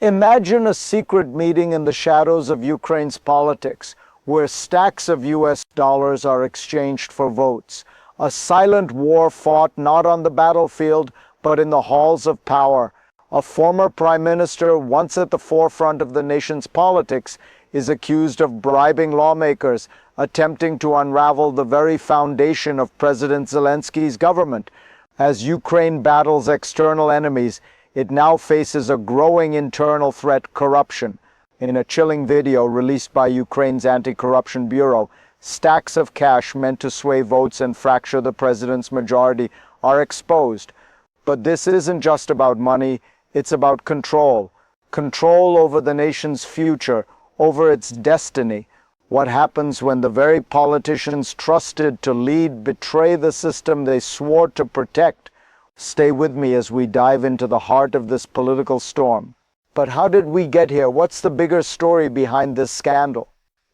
Imagine a secret meeting in the shadows of Ukraine's politics, where stacks of US dollars are exchanged for votes. A silent war fought not on the battlefield, but in the halls of power. A former prime minister, once at the forefront of the nation's politics, is accused of bribing lawmakers, attempting to unravel the very foundation of President Zelensky's government. As Ukraine battles external enemies, it now faces a growing internal threat: corruption. In a chilling video released by Ukraine's Anti-Corruption Bureau, stacks of cash meant to sway votes and fracture the president's majority are exposed. But this isn't just about money, it's about control. Control over the nation's future, over its destiny. What happens when the very politicians trusted to lead betray the system they swore to protect? Stay with me as we dive into the heart of this political storm. But how did we get here? What's the bigger story behind this scandal?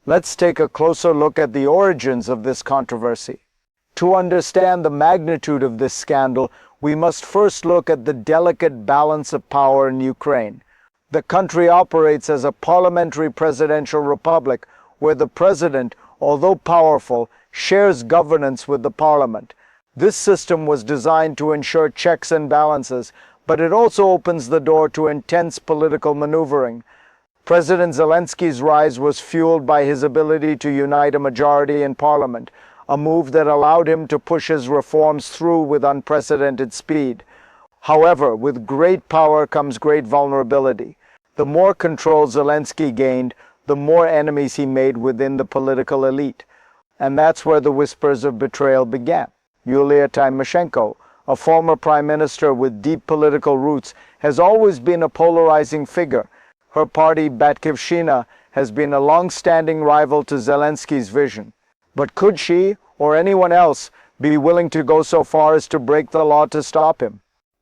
Let's take a closer look at the origins of this controversy. To understand the magnitude of this scandal, we must first look at the delicate balance of power in Ukraine. The country operates as a parliamentary presidential republic, where the president, although powerful, shares governance with the parliament. This system was designed to ensure checks and balances, but it also opens the door to intense political maneuvering. President Zelensky's rise was fueled by his ability to unite a majority in parliament, a move that allowed him to push his reforms through with unprecedented speed. However, with great power comes great vulnerability. The more control Zelensky gained, the more enemies he made within the political elite. And that's where the whispers of betrayal began. Yulia Tymoshenko, a former prime minister with deep political roots, has always been a polarizing figure. Her party, Batkivshina, has been a long-standing rival to Zelensky's vision. But could she, or anyone else, be willing to go so far as to break the law to stop him?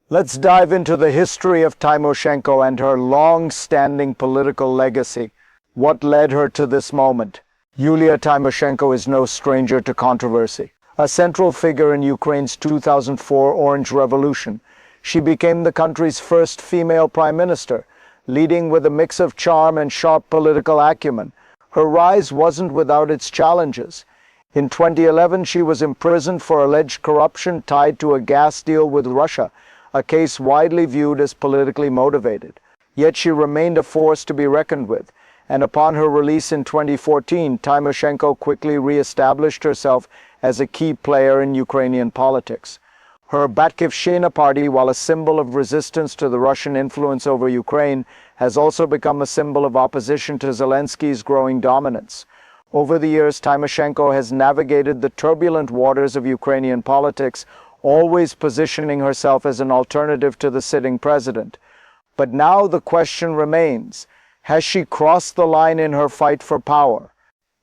Let's dive into the history of Tymoshenko and her long-standing political legacy. What led her to this moment? Yulia Tymoshenko is no stranger to controversy. A central figure in Ukraine's 2004 Orange Revolution, she became the country's first female prime minister, leading with a mix of charm and sharp political acumen. Her rise wasn't without its challenges. In 2011, she was imprisoned for alleged corruption tied to a gas deal with Russia, a case widely viewed as politically motivated. Yet she remained a force to be reckoned with, and upon her release in 2014, Tymoshenko quickly re-established herself as a key player in Ukrainian politics. Her Batkivshina party, while a symbol of resistance to the Russian influence over Ukraine, has also become a symbol of opposition to Zelensky's growing dominance. Over the years, Tymoshenko has navigated the turbulent waters of Ukrainian politics, always positioning herself as an alternative to the sitting president. But now the question remains: has she crossed the line in her fight for power?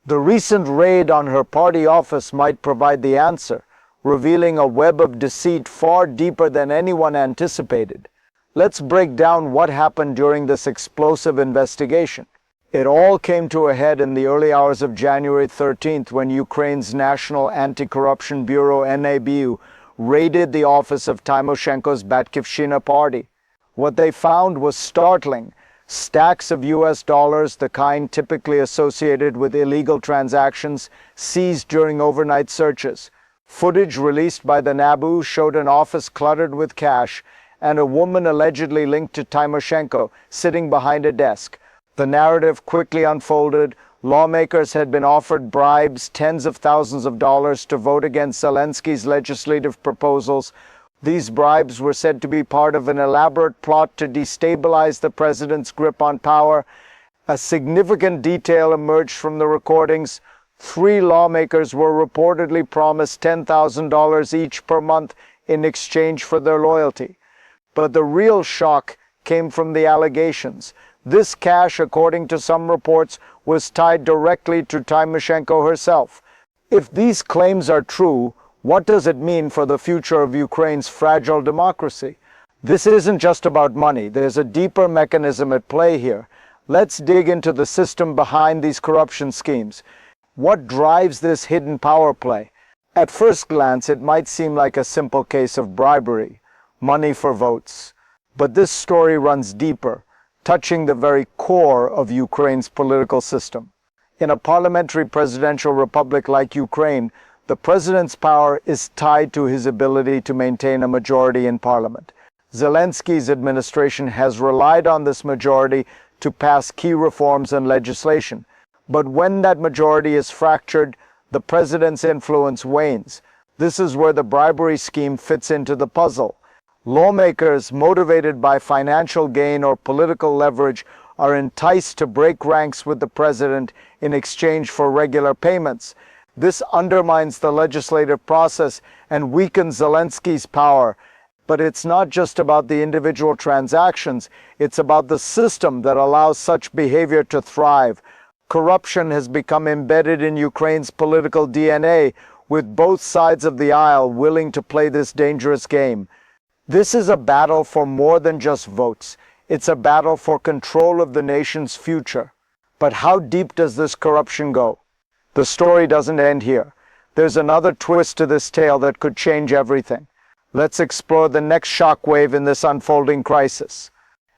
The recent raid on her party office might provide the answer, revealing a web of deceit far deeper than anyone anticipated. Let's break down what happened during this explosive investigation. It all came to a head in the early hours of January 13th when Ukraine's National Anti-Corruption Bureau (NABU) raided the office of Tymoshenko's Batkivshina party. What they found was startling. Stacks of US dollars, the kind typically associated with illegal transactions, seized during overnight searches. Footage released by the NABU showed an office cluttered with cash and a woman allegedly linked to Tymoshenko sitting behind a desk. The narrative quickly unfolded. Lawmakers had been offered bribes, tens of thousands of dollars, to vote against Zelensky's legislative proposals. These bribes were said to be part of an elaborate plot to destabilize the president's grip on power. A significant detail emerged from the recordings. 3 lawmakers were reportedly promised $10,000 each per month in exchange for their loyalty. But the real shock came from the allegations. This cash, according to some reports, was tied directly to Tymoshenko herself. If these claims are true, what does it mean for the future of Ukraine's fragile democracy? This isn't just about money. There's a deeper mechanism at play here. Let's dig into the system behind these corruption schemes. What drives this hidden power play? At first glance, it might seem like a simple case of bribery, money for votes. But this story runs deeper. touching the very core of Ukraine's political system. In a parliamentary presidential republic like Ukraine, the president's power is tied to his ability to maintain a majority in parliament. Zelensky's administration has relied on this majority to pass key reforms and legislation. But when that majority is fractured, the president's influence wanes. This is where the bribery scheme fits into the puzzle. Lawmakers, motivated by financial gain or political leverage, are enticed to break ranks with the president in exchange for regular payments. This undermines the legislative process and weakens Zelensky's power. But it's not just about the individual transactions, it's about the system that allows such behavior to thrive. Corruption has become embedded in Ukraine's political DNA, with both sides of the aisle willing to play this dangerous game. This is a battle for more than just votes. It's a battle for control of the nation's future. But how deep does this corruption go? The story doesn't end here. There's another twist to this tale that could change everything. Let's explore the next shockwave in this unfolding crisis.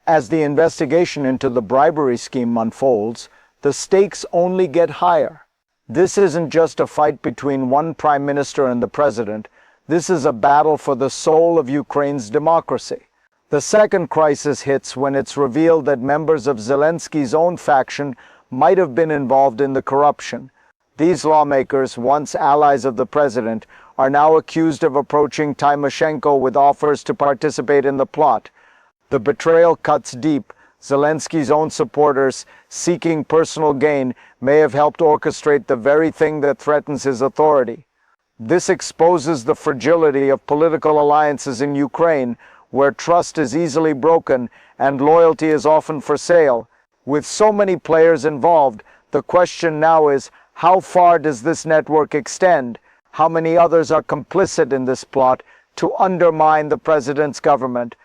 As the investigation into the bribery scheme unfolds, the stakes only get higher. This isn't just a fight between one prime minister and the president. This is a battle for the soul of Ukraine's democracy. The second crisis hits when it's revealed that members of Zelensky's own faction might have been involved in the corruption. These lawmakers, once allies of the president, are now accused of approaching Tymoshenko with offers to participate in the plot. The betrayal cuts deep. Zelensky's own supporters, seeking personal gain, may have helped orchestrate the very thing that threatens his authority. This exposes the fragility of political alliances in Ukraine, where trust is easily broken and loyalty is often for sale. With so many players involved, the question now is, how far does this network extend? How many others are complicit in this plot to undermine the president's government?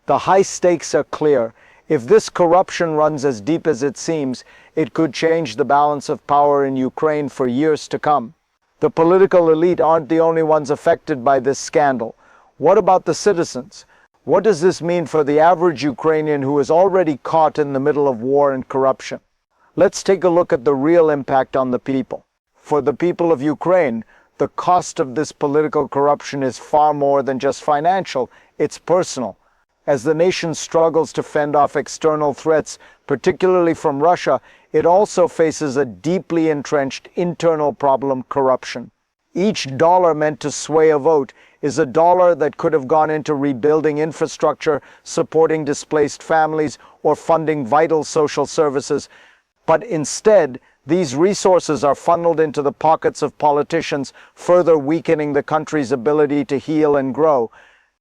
The high stakes are clear. If this corruption runs as deep as it seems, it could change the balance of power in Ukraine for years to come. The political elite aren't the only ones affected by this scandal. What about the citizens? What does this mean for the average Ukrainian who is already caught in the middle of war and corruption? Let's take a look at the real impact on the people. For the people of Ukraine, the cost of this political corruption is far more than just financial, it's personal. As the nation struggles to fend off external threats, particularly from Russia, it also faces a deeply entrenched internal problem: corruption. Each dollar meant to sway a vote is a dollar that could have gone into rebuilding infrastructure, supporting displaced families, or funding vital social services. But instead, these resources are funneled into the pockets of politicians, further weakening the country's ability to heal and grow.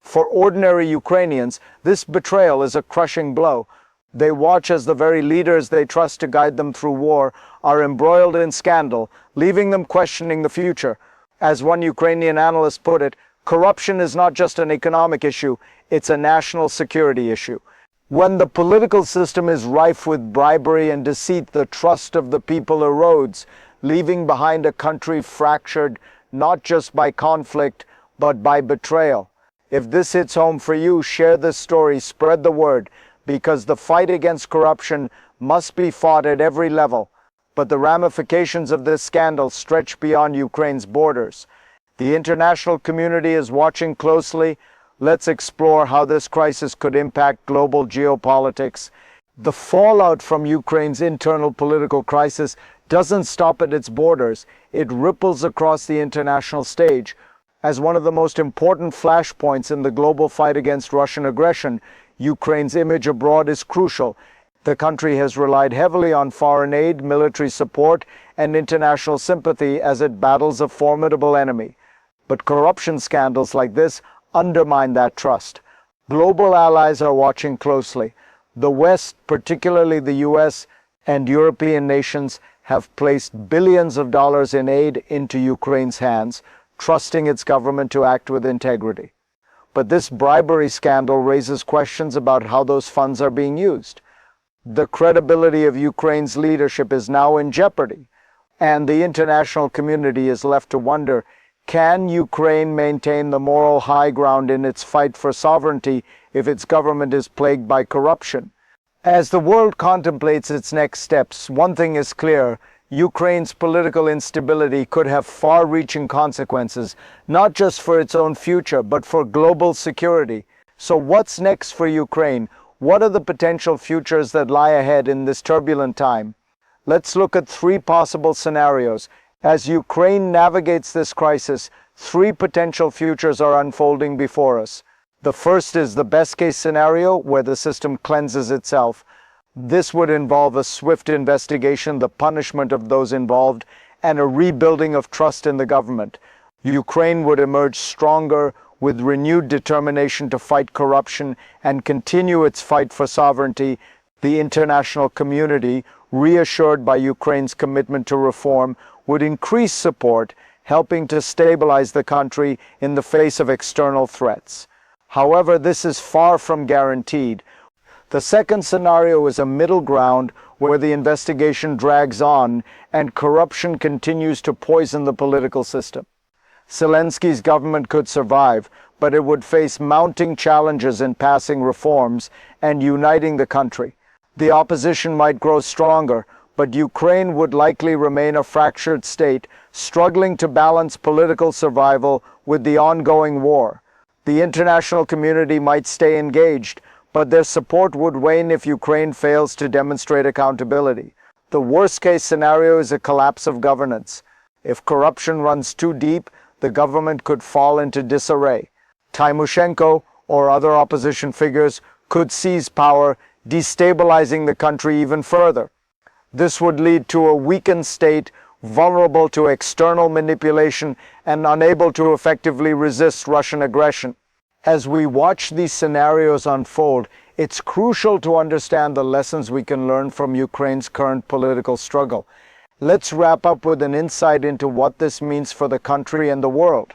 For ordinary Ukrainians, this betrayal is a crushing blow. They watch as the very leaders they trust to guide them through war are embroiled in scandal, leaving them questioning the future. As one Ukrainian analyst put it, corruption is not just an economic issue, it's a national security issue. When the political system is rife with bribery and deceit, the trust of the people erodes, leaving behind a country fractured not just by conflict, but by betrayal. If this hits home for you, share this story, spread the word, because the fight against corruption must be fought at every level. But the ramifications of this scandal stretch beyond Ukraine's borders. The international community is watching closely. Let's explore how this crisis could impact global geopolitics. The fallout from Ukraine's internal political crisis doesn't stop at its borders. It ripples across the international stage. As one of the most important flashpoints in the global fight against Russian aggression, Ukraine's image abroad is crucial. The country has relied heavily on foreign aid, military support, and international sympathy as it battles a formidable enemy. But corruption scandals like this undermine that trust. Global allies are watching closely. The West, particularly the US and European nations, have placed billions of dollars in aid into Ukraine's hands, trusting its government to act with integrity. But this bribery scandal raises questions about how those funds are being used. The credibility of Ukraine's leadership is now in jeopardy, and the international community is left to wonder, can Ukraine maintain the moral high ground in its fight for sovereignty if its government is plagued by corruption? As the world contemplates its next steps, one thing is clear. Ukraine's political instability could have far-reaching consequences, not just for its own future, but for global security. So what's next for Ukraine? What are the potential futures that lie ahead in this turbulent time? Let's look at three possible scenarios. As Ukraine navigates this crisis, three potential futures are unfolding before us. The first is the best-case scenario, where the system cleanses itself. This would involve a swift investigation, the punishment of those involved, and a rebuilding of trust in the government. Ukraine would emerge stronger, with renewed determination to fight corruption and continue its fight for sovereignty. The international community, reassured by Ukraine's commitment to reform, would increase support, helping to stabilize the country in the face of external threats. However, this is far from guaranteed. The second scenario is a middle ground where the investigation drags on and corruption continues to poison the political system. Zelensky's government could survive, but it would face mounting challenges in passing reforms and uniting the country. The opposition might grow stronger, but Ukraine would likely remain a fractured state, struggling to balance political survival with the ongoing war. The international community might stay engaged, but their support would wane if Ukraine fails to demonstrate accountability. The worst-case scenario is a collapse of governance. If corruption runs too deep, the government could fall into disarray. Tymoshenko or other opposition figures could seize power, destabilizing the country even further. This would lead to a weakened state, vulnerable to external manipulation and unable to effectively resist Russian aggression. As we watch these scenarios unfold, it's crucial to understand the lessons we can learn from Ukraine's current political struggle. Let's wrap up with an insight into what this means for the country and the world.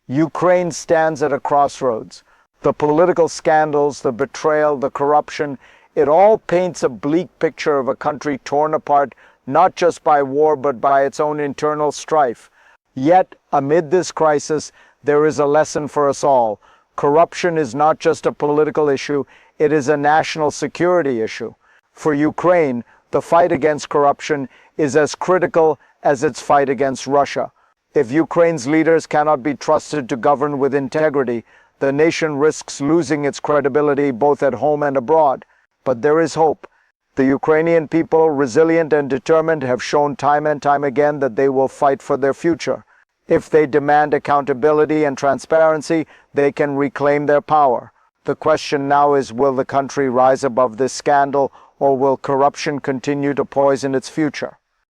Ukraine stands at a crossroads. The political scandals, the betrayal, the corruption, it all paints a bleak picture of a country torn apart not just by war but by its own internal strife. Yet, amid this crisis, there is a lesson for us all. Corruption is not just a political issue, it is a national security issue. For Ukraine, the fight against corruption is as critical as its fight against Russia. If Ukraine's leaders cannot be trusted to govern with integrity, the nation risks losing its credibility both at home and abroad. But there is hope. The Ukrainian people, resilient and determined, have shown time and time again that they will fight for their future. If they demand accountability and transparency, they can reclaim their power. The question now is, will the country rise above this scandal, or will corruption continue to poison its future?